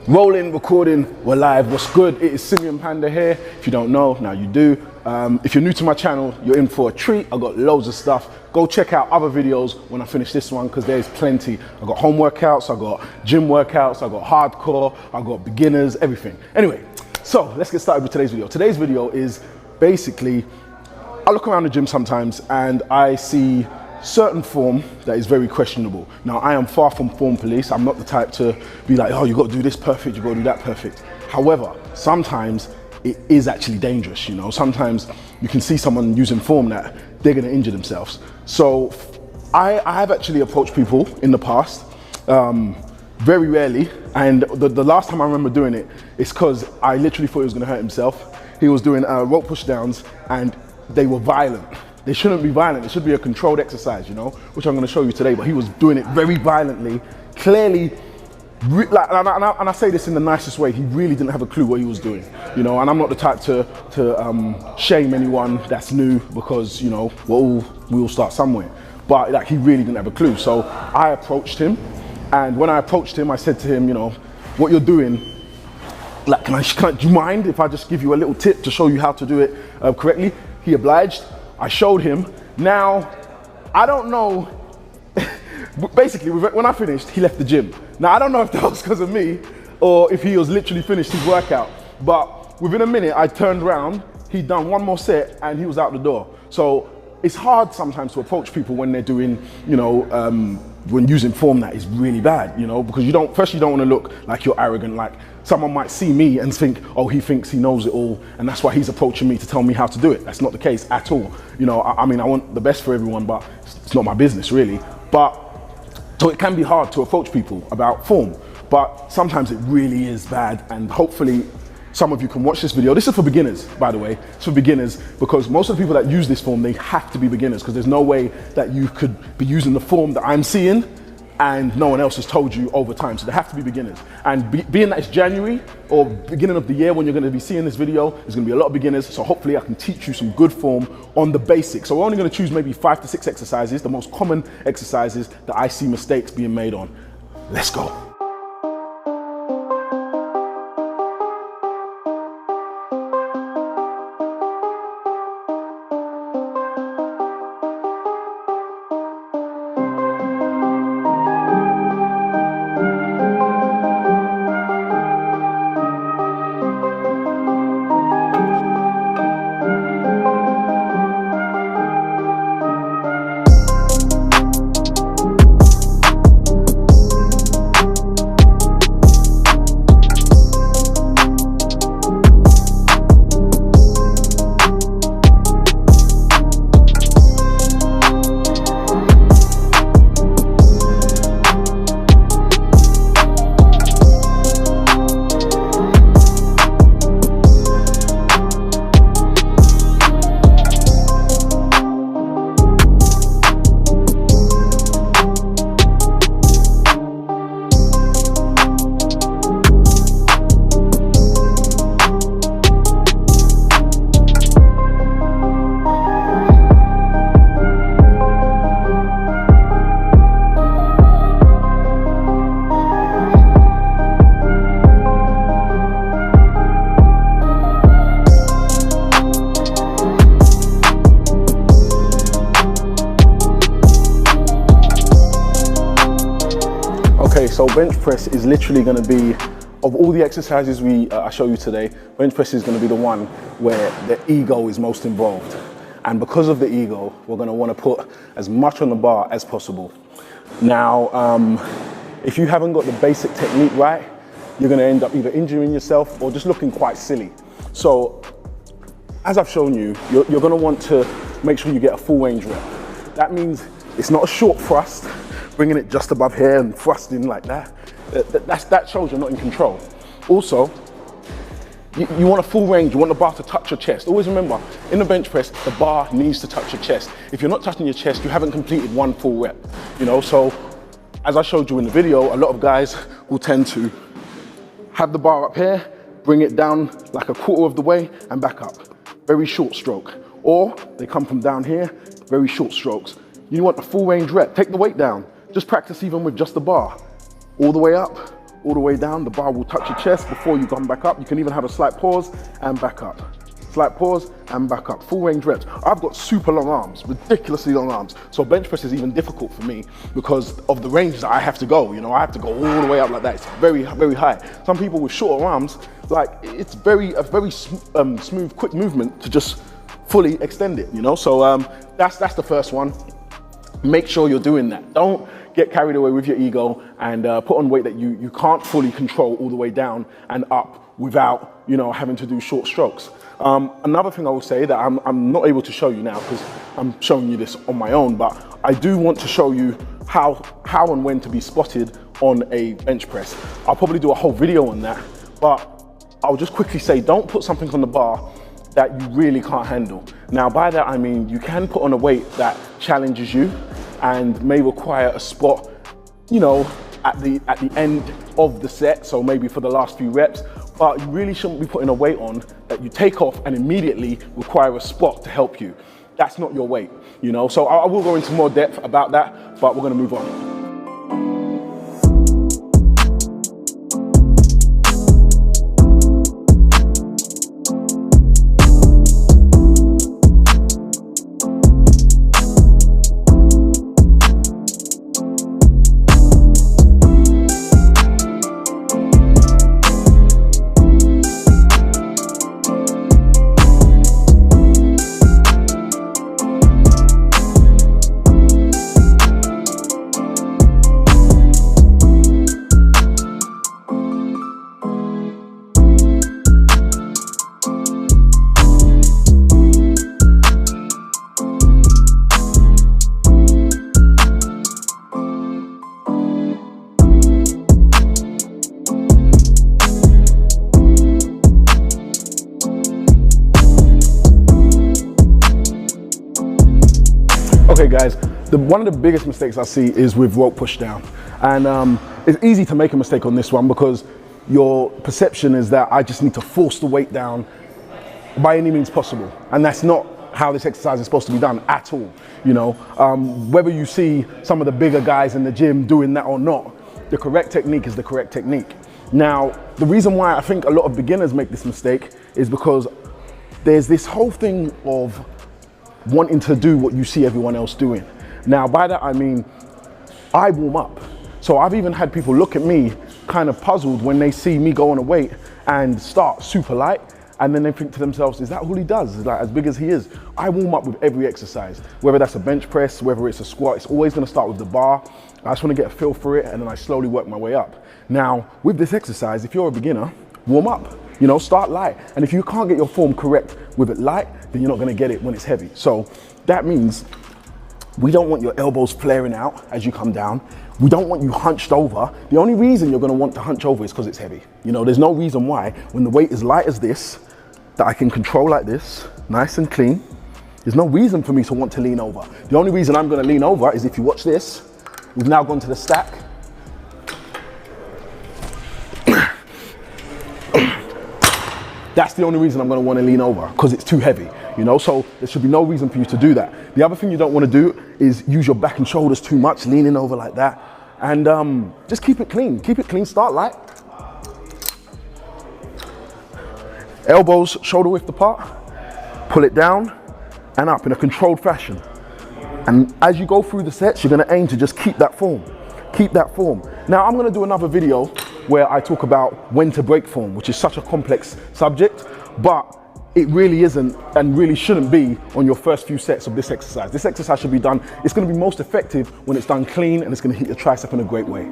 Rolling, recording, we're live. What's good? It is Simeon Panda here. If you don't know, now you do. If you're new to my channel, you're in for a treat. I've got loads of stuff. Go check out other videos when I finish this one because there's plenty. I've got home workouts, I've got gym workouts, I've got hardcore, I've got beginners, everything. Anyway, so let's get started with today's video. Today's video is basically, I look around the gym sometimes and I see certain form that is very questionable. Now, I am far from form police. I'm not the type to be like, oh, you got to do this perfect, you got to do that perfect. However, sometimes it is actually dangerous, you know. Sometimes you can see someone using form that they're going to injure themselves. So I have actually approached people in the past, very rarely, and the last time I remember doing it is because I literally thought he was going to hurt himself. He was doing rope push downs and they were violent. They shouldn't be violent. It should be a controlled exercise, you know, which I'm going to show you today. But he was doing it very violently, clearly, and I say this in the nicest way. He really didn't have a clue what he was doing, you know. And I'm not the type to shame anyone that's new because, you know, we all start somewhere. But like, he really didn't have a clue. So I approached him, and when I approached him, I said to him, you know, what you're doing, like, do you mind if I just give you a little tip to show you how to do it correctly? He obliged. I showed him. Now, I don't know, basically when I finished, he left the gym. Now, I don't know if that was because of me or if he was literally finished his workout, but within a minute, I turned around, he'd done one more set and he was out the door. So it's hard sometimes to approach people when they're doing, you know, when using form that is really bad, you know, because you don't want to look like you're arrogant, like someone might see me and think, oh, he thinks he knows it all, and that's why he's approaching me to tell me how to do it. That's not the case at all. You know, I mean, I want the best for everyone, but it's not my business really. But, so it can be hard to approach people about form, but sometimes it really is bad, and hopefully some of you can watch this video. This is for beginners, by the way. It's for beginners because most of the people that use this form, they have to be beginners because there's no way that you could be using the form that I'm seeing and no one else has told you over time. So they have to be beginners. And being that it's January or beginning of the year when you're going to be seeing this video, there's going to be a lot of beginners. So hopefully I can teach you some good form on the basics. So we're only going to choose maybe 5 to 6 exercises, the most common exercises that I see mistakes being made on. Let's go. So bench press is literally going to be, of all the exercises I show you today, bench press is going to be the one where the ego is most involved. And because of the ego, we're going to want to put as much on the bar as possible. Now, if you haven't got the basic technique right, you're going to end up either injuring yourself or just looking quite silly. So, as I've shown you, you're going to want to make sure you get a full range rep. That means it's not a short thrust, bringing it just above here and thrusting like that. That shows you're not in control. Also, you want a full range, you want the bar to touch your chest. Always remember, in the bench press, the bar needs to touch your chest. If you're not touching your chest, you haven't completed one full rep. You know, so as I showed you in the video, a lot of guys will tend to have the bar up here, bring it down like a quarter of the way and back up. Very short stroke. Or they come from down here, very short strokes. You want a full range rep. Take the weight down. Just practice even with just the bar. All the way up, all the way down. The bar will touch your chest before you come back up. You can even have a slight pause and back up. Slight pause and back up. Full range reps. I've got super long arms, ridiculously long arms. So bench press is even difficult for me because of the range that I have to go. You know, I have to go all the way up like that. It's very, very high. Some people with shorter arms, like it's a very smooth, quick movement to just fully extend it, you know? So that's the first one. Make sure you're doing that. Don't get carried away with your ego and put on weight that you can't fully control all the way down and up without, you know, having to do short strokes. Another thing I will say that I'm not able to show you now because I'm showing you this on my own, but I do want to show you how and when to be spotted on a bench press. I'll probably do a whole video on that, but I'll just quickly say, don't put something on the bar that you really can't handle. Now by that I mean you can put on a weight that challenges you and may require a spot, you know, at the end of the set, so maybe for the last few reps, but you really shouldn't be putting a weight on that you take off and immediately require a spot to help you. That's not your weight, you know? So I will go into more depth about that, but we're gonna move on. Okay guys, one of the biggest mistakes I see is with rope push down. And it's easy to make a mistake on this one because your perception is that I just need to force the weight down by any means possible. And that's not how this exercise is supposed to be done at all. You know, whether you see some of the bigger guys in the gym doing that or not, the correct technique is the correct technique. Now, the reason why I think a lot of beginners make this mistake is because there's this whole thing of wanting to do what you see everyone else doing. Now, by that I mean, I warm up. So I've even had people look at me kind of puzzled when they see me go on a weight and start super light, and then they think to themselves, is that all he does? Is like as big as he is? I warm up with every exercise, whether that's a bench press, whether it's a squat, it's always gonna start with the bar. I just wanna get a feel for it, and then I slowly work my way up. Now, with this exercise, if you're a beginner, warm up. You know, start light. And if you can't get your form correct with it light, then you're not gonna get it when it's heavy. So that means we don't want your elbows flaring out as you come down. We don't want you hunched over. The only reason you're gonna want to hunch over is because it's heavy. You know, there's no reason why, when the weight is light as this, that I can control like this, nice and clean. There's no reason for me to want to lean over. The only reason I'm gonna lean over is if you watch this, we've now gone to the stack. That's the only reason I'm gonna wanna lean over, because it's too heavy, you know? So there should be no reason for you to do that. The other thing you don't wanna do is use your back and shoulders too much, leaning over like that. And just keep it clean, start light. Elbows shoulder width apart, pull it down and up in a controlled fashion. And as you go through the sets, you're gonna aim to just keep that form. Now I'm gonna do another video where I talk about when to break form, which is such a complex subject, but it really isn't and really shouldn't be on your first few sets of this exercise. This exercise should be done, it's gonna be most effective when it's done clean and it's gonna hit your tricep in a great way.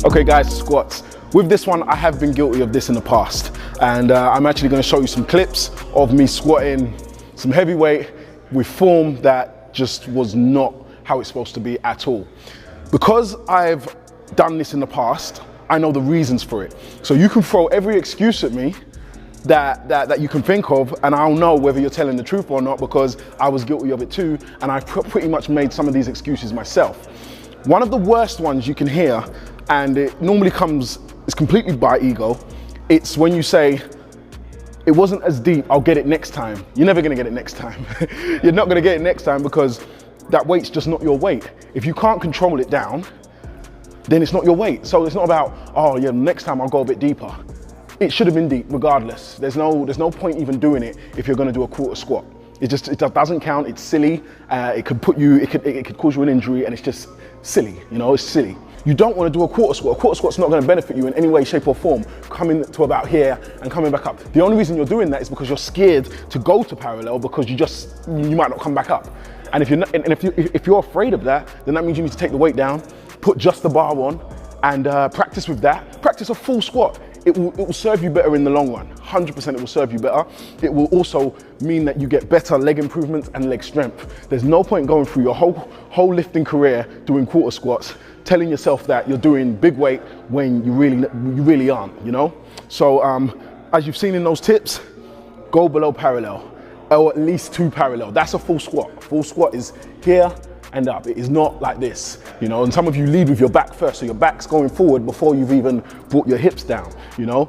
Okay guys, squats. With this one, I have been guilty of this in the past. And I'm actually gonna show you some clips of me squatting some heavy weight with form that just was not how it's supposed to be at all. Because I've done this in the past, I know the reasons for it. So you can throw every excuse at me that you can think of, and I'll know whether you're telling the truth or not, because I was guilty of it too, and I've pretty much made some of these excuses myself. One of the worst ones you can hear, and it normally it's completely by ego, it's when you say, it wasn't as deep, I'll get it next time. You're never gonna get it next time. You're not gonna get it next time because that weight's just not your weight. If you can't control it down, then it's not your weight. So it's not about, oh yeah, next time I'll go a bit deeper. It should have been deep regardless. There's no point even doing it if you're gonna do a quarter squat. It doesn't count, it's silly. It could cause you an injury, and it's just silly, you know, it's silly. You don't want to do a quarter squat. A quarter squat's not going to benefit you in any way, shape or form, coming to about here and coming back up. The only reason you're doing that is because you're scared to go to parallel, because you might not come back up. And if you're afraid of that, then that means you need to take the weight down, put just the bar on, and practice with that. Practice a full squat. It will serve you better in the long run. 100% it will serve you better. It will also mean that you get better leg improvements and leg strength. There's no point going through your whole lifting career doing quarter squats, telling yourself that you're doing big weight when you really aren't, you know? So as you've seen in those tips, go below parallel, or at least 2 parallel. That's a full squat. Full squat is here and up. It is not like this, you know? And some of you lead with your back first, so your back's going forward before you've even brought your hips down, you know?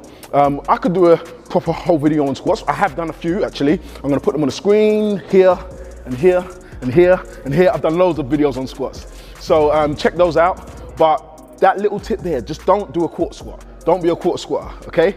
I could do a proper whole video on squats. I have done a few, actually. I'm gonna put them on the screen, here, and here, and here, and here. I've done loads of videos on squats. So check those out. But that little tip there, just don't do a quarter squat. Don't be a quarter squatter, okay?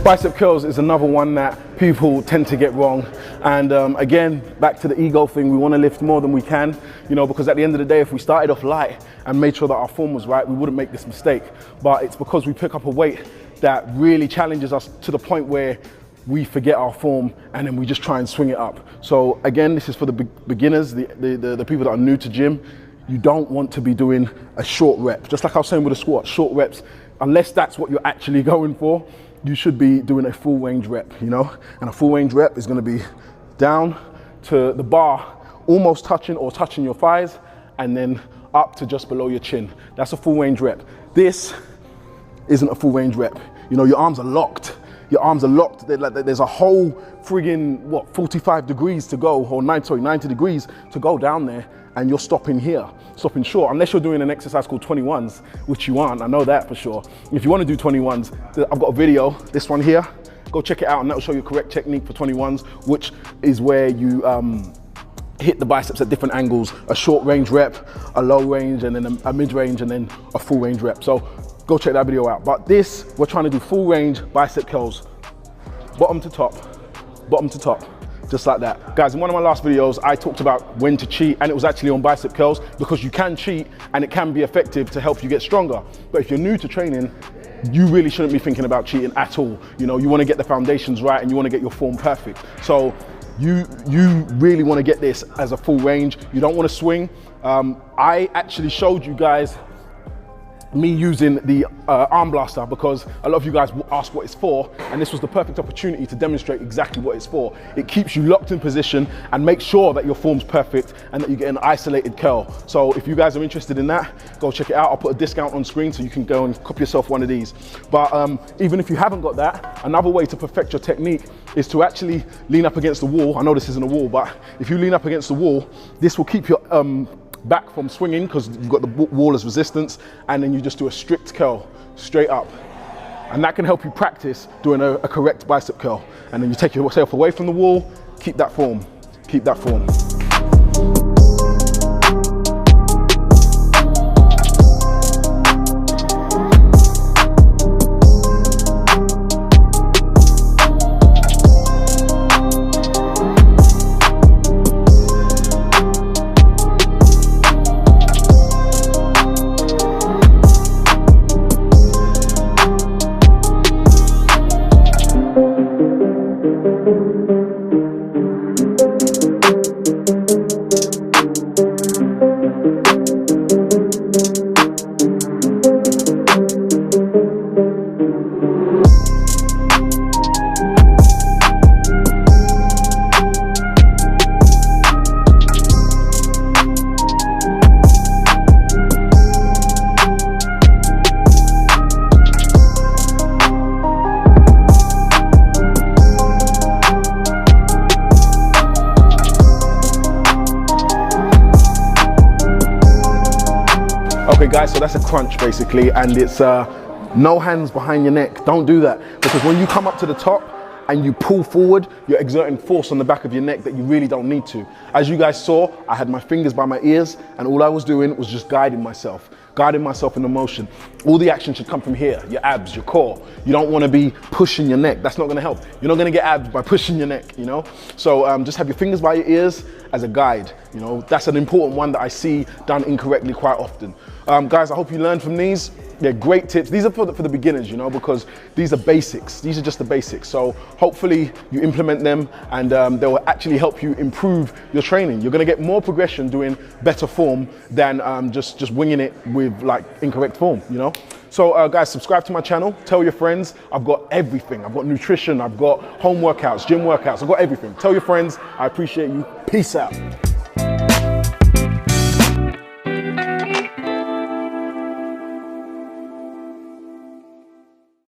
Bicep curls is another one that people tend to get wrong. And again, back to the ego thing, we want to lift more than we can, you know, because at the end of the day, if we started off light and made sure that our form was right, we wouldn't make this mistake. But it's because we pick up a weight that really challenges us to the point where we forget our form and then we just try and swing it up. So again, this is for the beginners, the people that are new to gym. You don't want to be doing a short rep. Just like I was saying with the squat, short reps, unless that's what you're actually going for, you should be doing a full range rep, you know? And a full range rep is gonna be down to the bar, almost touching or touching your thighs, and then up to just below your chin. That's a full range rep. This isn't a full range rep. You know, your arms are locked. Your arms are locked. There's a whole friggin', 45 degrees to go, or 90 degrees to go down there, and you're stopping here, stopping short, unless you're doing an exercise called 21s, which you aren't, I know that for sure. If you want to do 21s, I've got a video, this one here, go check it out, and that'll show you correct technique for 21s, which is where you hit the biceps at different angles, a short range rep, a low range, and then a mid range, and then a full range rep. So go check that video out. But this, we're trying to do full range bicep curls, bottom to top, just like that. Guys, in one of my last videos, I talked about when to cheat, and it was actually on bicep curls, because you can cheat and it can be effective to help you get stronger. But if you're new to training, you really shouldn't be thinking about cheating at all. You know, you want to get the foundations right and you want to get your form perfect. So you really want to get this as a full range. You don't want to swing. I actually showed you guys me using the arm blaster, because a lot of you guys ask what it's for, and this was the perfect opportunity to demonstrate exactly what it's for. It keeps you locked in position and makes sure that your form's perfect and that you get an isolated curl. So if you guys are interested in that, go check it out. I'll put a discount on screen so you can go and copy yourself one of these. But even if you haven't got that, another way to perfect your technique is to actually lean up against the wall. I know this isn't a wall, but if you lean up against the wall, this will keep your back from swinging, because you've got the wall as resistance, and then you just do a strict curl straight up, and that can help you practice doing a correct bicep curl. And then you take yourself away from the wall, keep that form. Okay guys, so that's a crunch basically, and it's no hands behind your neck. Don't do that, because when you come up to the top and you pull forward, you're exerting force on the back of your neck that you really don't need to. As you guys saw, I had my fingers by my ears, and all I was doing was just guiding myself in the motion. All the action should come from here, your abs, your core. You don't want to be pushing your neck. That's not going to help. You're not going to get abs by pushing your neck, you know? So just have your fingers by your ears as a guide. You know, that's an important one that I see done incorrectly quite often. Guys, I hope you learned from these. They're great tips. These are for the beginners, you know, because these are basics. These are just the basics. So hopefully you implement them, and they will actually help you improve your training. You're going to get more progression doing better form than just winging it with like incorrect form, you know. So guys, subscribe to my channel, tell your friends. I've got everything. I've got nutrition, I've got home workouts, gym workouts, I've got everything. Tell your friends. I appreciate you. Peace out.